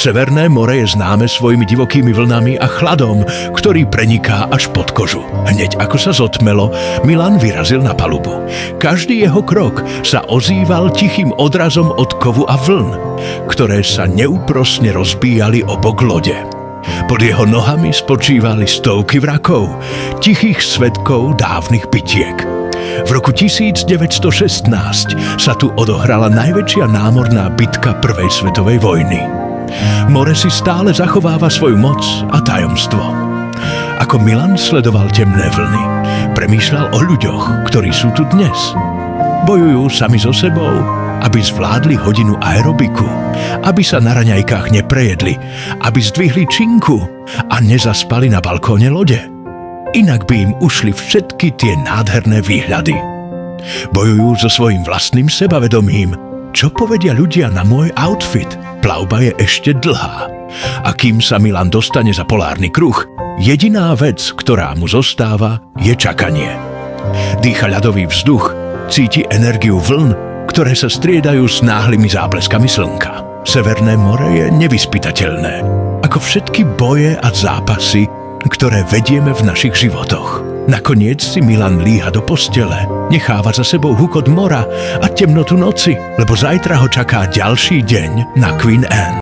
Severné more je známe svojimi divokými vlnami a chladom, ktorý preniká až pod kožu. Hneď ako sa zotmelo, Milan vyrazil na palubu. Každý jeho krok sa ozýval tichým odrazom od kovu a vln, ktoré sa neúprosne rozbíjali o bok lode. Pod jeho nohami spočívali stovky vrakov, tichých svedkov dávnych bitiek. V roku 1916 sa tu odohrala najväčšia námorná bitka prvej svetovej vojny. More si stále zachováva svoju moc a tajomstvo. Ako Milan sledoval temné vlny, premýšľal o ľuďoch, ktorí sú tu dnes. Bojujú sami so sebou, aby zvládli hodinu aerobiku, aby sa na raňajkách neprejedli, aby zdvihli činku a nezaspali na balkóne lode. Inak by im ušli všetky tie nádherné výhľady. Bojujú so svojím vlastným sebavedomím. Čo povedia ľudia na môj outfit? Plavba je ešte dlhá. A kým sa Milan dostane za polárny kruh, jediná vec, ktorá mu zostáva, je čakanie. Dýcha ľadový vzduch, cíti energiu vln, ktoré sa striedajú s náhlymi zábleskami slnka. Severné more je nevyspytateľné, ako všetky boje a zápasy, ktoré vedieme v našich životoch. Nakoniec si Milan líha do postele, necháva za sebou hukot mora a temnotu noci, lebo zajtra ho čaká ďalší deň na Queen Anne.